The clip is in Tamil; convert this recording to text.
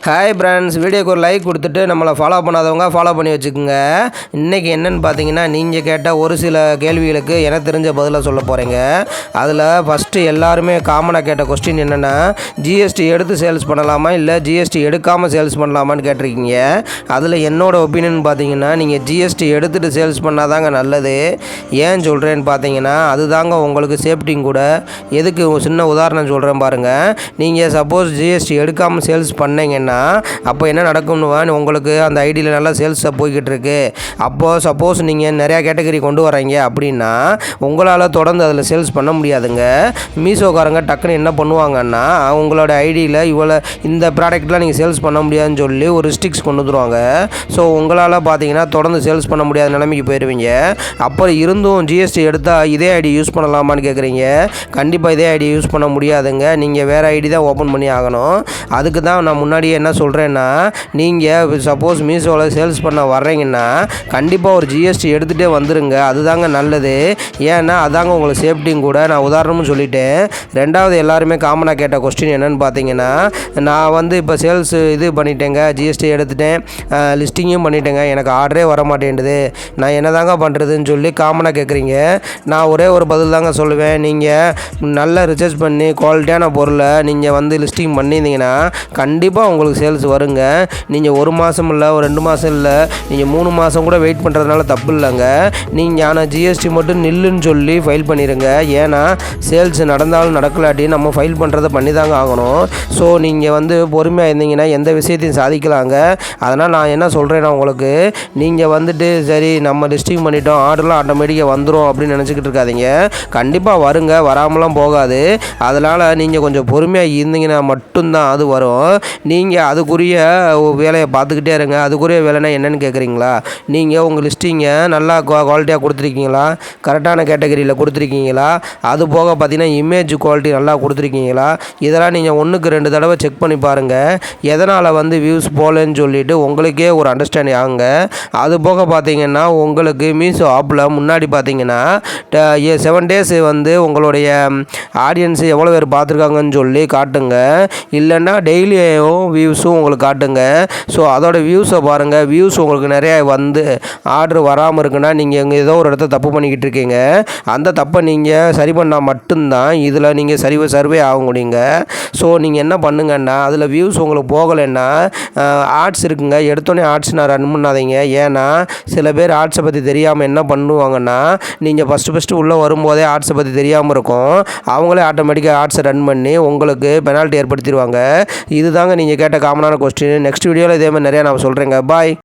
ஹாய் ஃப்ரெண்ட்ஸ், வீடியோக்கு ஒரு லைக் கொடுத்துட்டு நம்மளை ஃபாலோ பண்ணாதவங்க ஃபாலோ பண்ணி வச்சுக்கோங்க. இன்றைக்கி என்னென்னு பார்த்தீங்கன்னா, நீங்கள் கேட்ட ஒரு சில கேள்விகளுக்கு எனக்கு தெரிஞ்ச பதிலாக சொல்ல போகிறீங்க. அதில் ஃபஸ்ட்டு எல்லாருமே காமனாக கேட்ட கொஸ்டின் என்னென்னா, ஜிஎஸ்டி எடுத்து சேல்ஸ் பண்ணலாமா இல்லை ஜிஎஸ்டி எடுக்காமல் சேல்ஸ் பண்ணலாமான்னு கேட்டிருக்கீங்க. அதில் என்னோடய ஒப்பீனியன் பார்த்தீங்கன்னா, நீங்கள் ஜிஎஸ்டி எடுத்துகிட்டு சேல்ஸ் பண்ணால் தாங்க நல்லது. ஏன் சொல்கிறேன்னு பார்த்தீங்கன்னா, அதுதாங்க உங்களுக்கு சேஃப்டியும் கூட. எதுக்கு சின்ன உதாரணம் சொல்கிறேன் பாருங்கள். நீங்கள் சப்போஸ் ஜிஎஸ்டி எடுக்காமல் சேல்ஸ் பண்ணீங்கன்னா அப்போ என்ன நடக்கும்னு உங்களுக்கு அந்த ஐடியில் நல்லா சேல்ஸாக போய்கிட்டு இருக்கு. அப்போது சப்போஸ் நீங்கள் நிறையா கேட்டகரி கொண்டு வரீங்க அப்படின்னா உங்களால் தொடர்ந்து அதில் சேல்ஸ் பண்ண முடியாதுங்க. மீஷோக்காரங்க டக்குன்னு என்ன பண்ணுவாங்கன்னா, உங்களோட ஐடியில் இந்த ப்ராடக்ட்லாம் நீங்கள் சேல்ஸ் பண்ண முடியாதுன்னு சொல்லி ஒரு ரிஸ்ட்ரிக்ஸ் கொண்டு வந்துடுவாங்க. ஸோ உங்களால் பார்த்தீங்கன்னா தொடர்ந்து சேல்ஸ் பண்ண முடியாத நிலைமைக்கு போயிடுவீங்க. அப்புறம் இருந்தும் ஜிஎஸ்டி எடுத்தால் இதே ஐடி யூஸ் பண்ணலாமான்னு கேட்குறீங்க. கண்டிப்பாக இதே ஐடி யூஸ் பண்ண முடியாதுங்க. நீங்கள் வேறு ஐடி தான் ஓப்பன் பண்ணி ஆகணும். அதுக்கு தான் நான் முன்னாடியே என்ன சொல்கிறேன்னா, நீங்கள் சப்போஸ் மீஷோவில் சேல்ஸ் பண்ண வர்றீங்கன்னா கண்டிப்பாக ஒரு ஜிஎஸ்டி எடுத்துகிட்டே வந்துடுங்க. அதுதாங்க நல்லது. ஏன்னா அதாங்க உங்களுக்கு சேஃப்டியும் கூட. நான் உதாரணமும் சொல்லிட்டேன். ரெண்டாவது எல்லாருமே காமனாக கேட்ட கொஸ்டின் என்னென்னு பார்த்தீங்கன்னா, நான் இப்போ சேல்ஸ் இது பண்ணிட்டேங்க, ஜிஎஸ்டி எடுத்துட்டேன், லிஸ்டிங்கும் பண்ணிட்டேங்க, எனக்கு ஆர்டரே வர மாட்டேன்டுது, நான் என்ன தாங்க பண்ணுறதுன்னு சொல்லி காமனாக கேட்குறீங்க. நான் ஒரே ஒரு பதில் தாங்க சொல்லுவேன். நீங்கள் நல்லா ரிசர்ச் பண்ணி குவாலிட்டியான பொருளை நீங்கள் லிஸ்டிங் பண்ணியிருந்தீங்கன்னா கண்டிப்பாக உங்களுக்கு சேல்ஸ் வருங்க. நீங்கள் ஒரு மாதம் இல்லை, ஒரு 2 மாதம் இல்லை, நீங்கள் 3 மாதம் கூட வெயிட் பண்ணுறதுனால தப்பு இல்லைங்க. நீங்கள் ஆனால் ஜிஎஸ்டி மட்டும் நில்லுன்னு சொல்லி ஃபைல் பண்ணிடுங்க. ஏன்னா சேல்ஸ் நடந்தாலும் நடக்கலாட்டி நம்ம ஃபைல் பண்ணுறதை பண்ணி தாங்க ஆகணும். ஸோ நீங்கள் பொறுமையாக இருந்தீங்கன்னா எந்த விஷயத்தையும் சாதிக்கலாங்க. அதனால் நான் என்ன சொல்கிறேன்னா, உங்களுக்கு நீங்கள் சரி நம்ம லிஸ்டிங் பண்ணிட்டோம், ஆர்டர்லாம் ஆட்டோமேட்டிக்காக வந்துடும் அப்படின்னு நினச்சிக்கிட்டு இருக்காதீங்க. கண்டிப்பாக வருங்க, வராமலாம் போகாது. அதனால் நீங்கள் கொஞ்சம் பொறுமையாக இருந்தீங்கன்னா மட்டும்தான் அது வரும். நீங்கள் அதுக்குரிய வேலையை பார்த்துக்கிட்டே இருங்க. அதுக்குரிய வேலைனா என்னென்னு கேட்குறீங்களா? நீங்கள் உங்கள் லிஸ்டிங்கை நல்லா குவாலிட்டியாக கொடுத்துருக்கீங்களா, கரெக்டான கேட்டகரியில் கொடுத்துருக்கீங்களா, அது போக பார்த்தீங்கன்னா இமேஜ் குவாலிட்டி நல்லா கொடுத்துருக்கீங்களா, இதெல்லாம் நீங்கள் 1க்கு 2 தடவை செக் பண்ணி பாருங்கள். எதனால் வியூஸ் போகலன்னு சொல்லிவிட்டு உங்களுக்கே ஒரு அண்டர்ஸ்டாண்டிங் ஆகுங்க. அது போக பார்த்தீங்கன்னா உங்களுக்கு மீஷோ ஆப்பில் முன்னாடி பார்த்தீங்கன்னா 7 டேஸ் உங்களுடைய ஆடியன்ஸு எவ்வளோ பேர் பார்த்துருக்காங்கன்னு சொல்லி காட்டுங்க. இல்லைன்னா டெய்லியும் வியூஸும் உங்களுக்கு காட்டுங்க. ஸோ அதோட வியூஸை பாருங்கள். வியூஸ் உங்களுக்கு நிறையா ஆர்டர் வராமல் இருக்குன்னா நீங்கள் ஏதோ ஒரு இடத்த தப்பு பண்ணிக்கிட்டு இருக்கீங்க. அந்த தப்பை நீங்கள் சரி பண்ணால் மட்டும்தான் இதில் நீங்கள் சர்வே ஆக முடியுங்க. ஸோ நீங்கள் என்ன பண்ணுங்கன்னா, அதில் வியூஸ் உங்களுக்கு போகலைன்னா ஆட்ஸ் இருக்குங்க. எடுத்தோடனே ஆட்ஸ் நான் ரன் பண்ணாதீங்க. ஏன்னா சில பேர் ஆட்ஸை பற்றி தெரியாமல் என்ன பண்ணுவாங்கன்னா, நீங்கள் ஃபஸ்ட்டு உள்ளே வரும்போதே ஆட்ஸை பற்றி தெரியாமல் இருக்கும். அவங்களே ஆட்டோமேட்டிக்காக ஆட்ஸை ரன் பண்ணி உங்களுக்கு பெனால்ட்டி ஏற்படுத்திடுவாங்க. இதுதாங்க நீங்கள் கேட்ட காமனான கொஸ்டின். நெக்ஸ்ட் வீடியோவில் இதே மாதிரி நிறையா நான் சொல்கிறேங்க. பாய்.